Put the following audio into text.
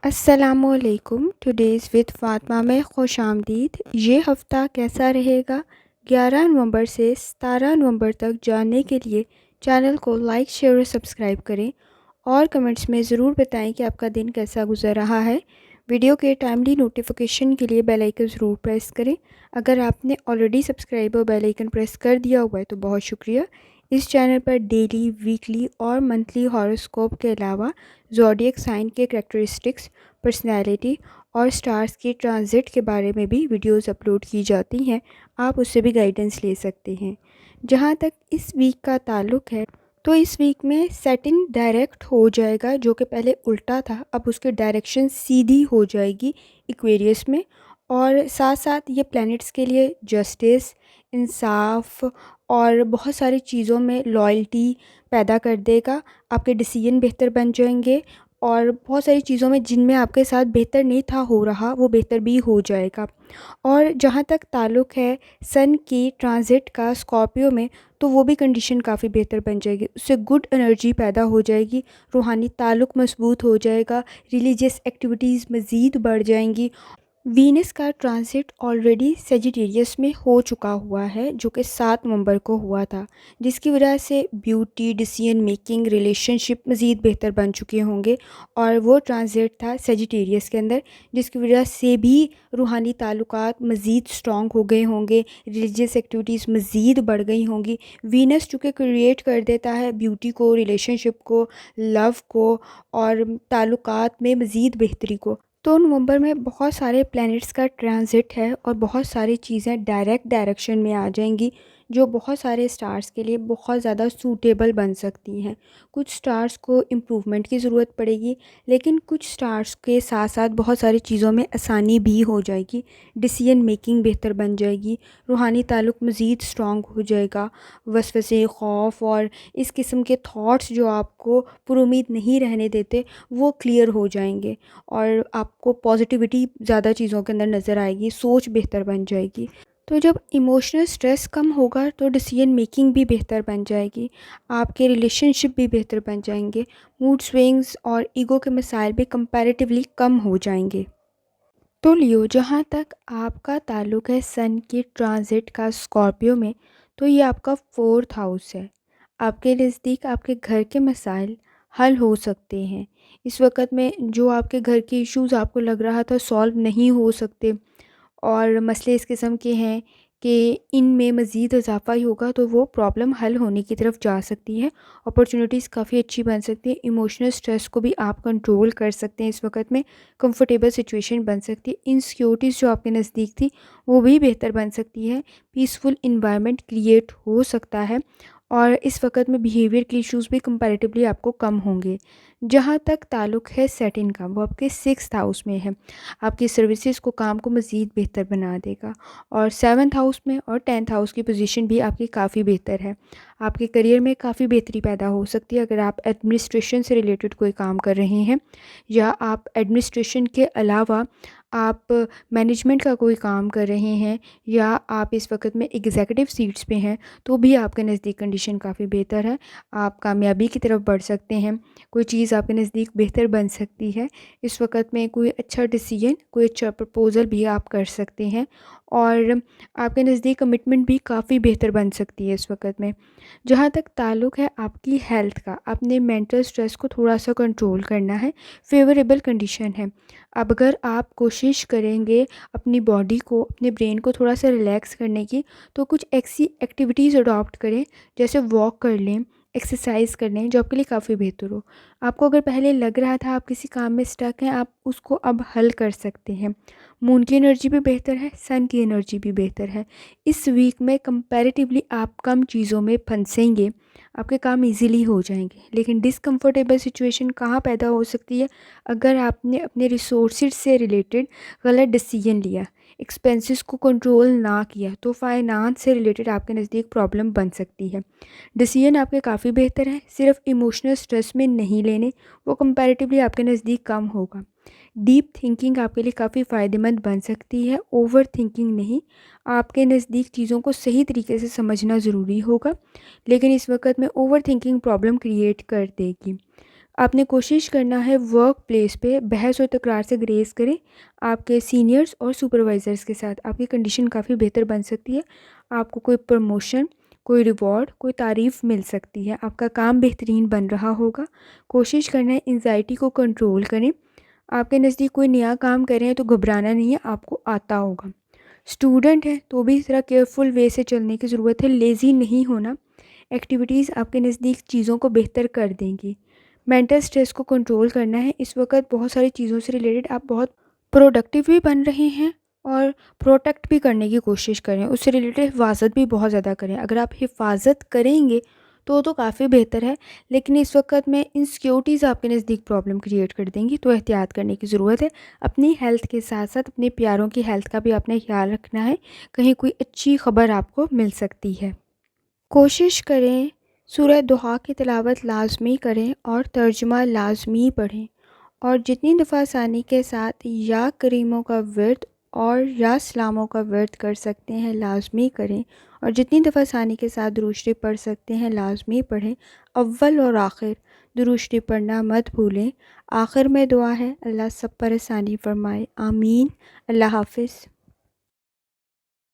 अस्सलामुअलैकुम। Today's with Fatima में खुश आमदीद। ये हफ़्ता कैसा रहेगा 11 नवंबर से 17 नवंबर तक जानने के लिए चैनल को लाइक शेयर और सब्सक्राइब करें और कमेंट्स में ज़रूर बताएं कि आपका दिन कैसा गुजर रहा है। वीडियो के टाइमली नोटिफिकेशन के लिए बेल आइकन ज़रूर प्रेस करें। अगर आपने ऑलरेडी सब्सक्राइब और बेल आइकन प्रेस कर दिया हुआ है तो बहुत शुक्रिया। इस चैनल पर डेली, वीकली और मंथली हॉरोस्कोप के अलावा ज़ोडिएक साइन के करैक्टरिस्टिक्स, पर्सनैलिटी और स्टार्स की ट्रांजिट के बारे में भी वीडियोस अपलोड की जाती हैं। आप उससे भी गाइडेंस ले सकते हैं। जहाँ तक इस वीक का ताल्लुक़ है तो इस वीक में सैटर्न डायरेक्ट हो जाएगा, जो कि पहले उल्टा था, अब उसकी डायरेक्शन सीधी हो जाएगी एक्वेरियस में। और साथ साथ ये प्लैनेट्स के लिए जस्टिस, इंसाफ और बहुत सारी चीज़ों में लॉयल्टी पैदा कर देगा। आपके डिसीजन बेहतर बन जाएंगे और बहुत सारी चीज़ों में जिनमें आपके साथ बेहतर नहीं था हो रहा, वो बेहतर भी हो जाएगा। और जहाँ तक ताल्लुक़ है सन की ट्रांजिट का स्कॉर्पियो में, तो वो भी कंडीशन काफ़ी बेहतर बन जाएगी। उससे गुड एनर्जी पैदा हो जाएगी, रूहानी ताल्लुक़ मजबूत हो जाएगा, रिलीजियस एक्टिविटीज़ मज़ीद बढ़ जाएंगी। वीनस का ट्रांसिट ऑलरेडी सेजिटेरियस में हो चुका हुआ है, जो कि 7 नवंबर को हुआ था, जिसकी वजह से ब्यूटी, डिसीजन मेकिंग, रिलेशनशिप मज़ीद बेहतर बन चुके होंगे। और वो ट्रांसिट था सेजिटेरियस के अंदर, जिसकी वजह से भी रूहानी ताल्लुकात मज़ीद स्ट्रॉन्ग हो गए होंगे, रिलीजियस एक्टिविटीज़ मज़ीद बढ़ गई होंगी। वीनस चूँकि क्रिएट कर देता है ब्यूटी को, रिलेशनशिप को, लव को और ताल्लुकात में मज़ीद बेहतरी को। तो नवंबर में बहुत सारे प्लैनेट्स का ट्रांजिट है और बहुत सारी चीज़ें डायरेक्ट डायरेक्शन में आ जाएंगी, जो बहुत सारे स्टार्स के लिए बहुत ज़्यादा सूटेबल बन सकती हैं। कुछ स्टार्स को इम्प्रूवमेंट की ज़रूरत पड़ेगी, लेकिन कुछ स्टार्स के साथ साथ बहुत सारी चीज़ों में आसानी भी हो जाएगी। डिसीजन मेकिंग बेहतर बन जाएगी, रूहानी ताल्लुक़ मज़ीद स्ट्रॉन्ग हो जाएगा। वसवसे, खौफ और इस किस्म के थॉट्स जो आपको पुरुमीद नहीं रहने देते, वो क्लियर हो जाएंगे और आपको पॉजिटिविटी ज़्यादा चीज़ों के अंदर नज़र आएगी, सोच बेहतर बन जाएगी। तो जब इमोशनल स्ट्रेस कम होगा तो डिसीजन मेकिंग भी बेहतर बन जाएगी, आपके रिलेशनशिप भी बेहतर बन जाएंगे, मूड स्विंग्स और ईगो के मसाइल भी कंपैरेटिवली कम हो जाएंगे। तो लियो, जहाँ तक आपका ताल्लुक़ है सन की ट्रांजिट का स्कॉर्पियो में, तो ये आपका 4th हाउस है। आपके नज़दीक आपके घर के मसाइल हल हो सकते हैं। इस वक्त में जो आपके घर के इश्यूज़ आपको लग रहा था सॉल्व नहीं हो सकते और मसले इस किस्म के हैं कि इनमें मज़ीद इजाफा ही होगा, तो वो प्रॉब्लम हल होने की तरफ जा सकती है। अपॉर्चुनिटीज़ काफ़ी अच्छी बन सकती है। इमोशनल स्ट्रेस को भी आप कंट्रोल कर सकते हैं। इस वक्त में कंफर्टेबल सिचुएशन बन सकती है। इनसिक्योरिटीज़ जो आपके नज़दीक थी वो भी बेहतर बन सकती है। पीसफुल इन्वायरमेंट क्रिएट हो सकता है और इस वक्त में बिहेवियर के इश्यूज़ भी कंपैरेटिवली आपको कम होंगे। जहाँ तक ताल्लुक़ है सैटर्न का, वो आपके 6th हाउस में है। आपकी सर्विसेज को, काम को मज़ीद बेहतर बना देगा। और 7th हाउस में और 10th हाउस की पोजीशन भी आपकी काफ़ी बेहतर है। आपके करियर में काफ़ी बेहतरी पैदा हो सकती है अगर आप एडमिनिस्ट्रेशन से रिलेटेड कोई काम कर रहे हैं, या आप एडमिनिस्ट्रेशन के अलावा आप मैनेजमेंट का कोई काम कर रहे हैं, या आप इस वक्त में एग्जीक्यूटिव सीट्स पे हैं, तो भी आपके नज़दीक कंडीशन काफ़ी बेहतर है। आप कामयाबी की तरफ बढ़ सकते हैं, कोई चीज़ आपके नज़दीक बेहतर बन सकती है। इस वक्त में कोई अच्छा डिसीजन, कोई अच्छा प्रपोज़ल भी आप कर सकते हैं और आपके नज़दीक कमिटमेंट भी काफ़ी बेहतर बन सकती है इस वक्त में। जहाँ तक ताल्लुक़ है आपकी हेल्थ का, अपने मेंटल स्ट्रेस को थोड़ा सा कंट्रोल करना है। फेवरेबल कंडीशन है। अब अगर आप कोशिश करेंगे अपनी बॉडी को, अपने ब्रेन को थोड़ा सा रिलैक्स करने की, तो कुछ ऐसी एक्टिविटीज़ अडॉप्ट करें, जैसे वॉक कर लें, एक्सरसाइज कर लें, जो आपके लिए काफ़ी बेहतर हो। आपको अगर पहले लग रहा था आप किसी काम में स्टक हैं, आप उसको अब हल कर सकते हैं। मून की एनर्जी भी बेहतर है, सन की एनर्जी भी बेहतर है। इस वीक में कंपैरेटिवली आप कम चीज़ों में फंसेंगे, आपके काम इजीली हो जाएंगे। लेकिन डिसकंफर्टेबल सिचुएशन कहाँ पैदा हो सकती है? अगर आपने अपने रिसोर्सेज से रिलेटेड गलत डिसीजन लिया, एक्सपेंसेस को कंट्रोल ना किया, तो फाइनेंस से रिलेटेड आपके नज़दीक प्रॉब्लम बन सकती है। डिसीजन आपके काफ़ी बेहतर है, सिर्फ इमोशनल स्ट्रेस में नहीं लेने, वो कंपैरेटिवली आपके नज़दीक कम होगा। डीप थिंकिंग आपके लिए काफ़ी फ़ायदेमंद बन सकती है, ओवर थिंकिंग नहीं। आपके नज़दीक चीज़ों को सही तरीके से समझना ज़रूरी होगा, लेकिन इस वक्त में ओवर थिंकिंग प्रॉब्लम क्रिएट कर देगी। आपने कोशिश करना है वर्क प्लेस पे बहस और तकरार से ग्रेज़ करें। आपके सीनियर्स और सुपरवाइज़र्स के साथ आपकी कंडीशन काफ़ी बेहतर बन सकती है। आपको कोई प्रमोशन, कोई रिवॉर्ड, कोई तारीफ़ मिल सकती है। आपका काम बेहतरीन बन रहा होगा। कोशिश करना है एंग्ज़ायटी को कंट्रोल करें। आपके नज़दीक कोई नया काम कर रहे हैं तो घबराना नहीं है, आपको आता होगा। स्टूडेंट हैं तो भी ज़रा केयरफुल वे से चलने की ज़रूरत है, लेज़ी नहीं होना। एक्टिविटीज़ आपके नज़दीक चीज़ों को बेहतर कर देंगी। मेंटल स्ट्रेस को कंट्रोल करना है। इस वक्त बहुत सारी चीज़ों से रिलेटेड आप बहुत प्रोडक्टिव भी बन रहे हैं और प्रोटेक्ट भी करने की कोशिश करें। उससे रिलेटेड हिफाजत भी बहुत ज़्यादा करें। अगर आप हिफाजत करेंगे तो काफ़ी बेहतर है, लेकिन इस वक्त में इनसिक्योरिटीज़ आपके नज़दीक प्रॉब्लम क्रिएट कर देंगी, तो एहतियात करने की ज़रूरत है। अपनी हेल्थ के साथ साथ अपने प्यारों की हेल्थ का भी आपने ख्याल रखना है। कहीं कोई अच्छी खबर आपको मिल सकती है। कोशिश करें सूरह दुहा की तिलावत लाज़मी करें और तर्जुमा लाज़मी पढ़ें, और जितनी दफ़ा आसानी के साथ या करीमों का विर्द और या सलामों का विर्द कर सकते हैं लाज़मी करें, और जितनी दफ़ा आसानी के साथ दुरूद शरीफ पढ़ सकते हैं लाज़मी पढ़ें। अव्वल और आखिर दुरूद शरीफ पढ़ना मत भूलें। आखिर में दुआ है, अल्लाह सब पर आसानी फरमाए, आमीन। अल्लाह हाफ़िज़।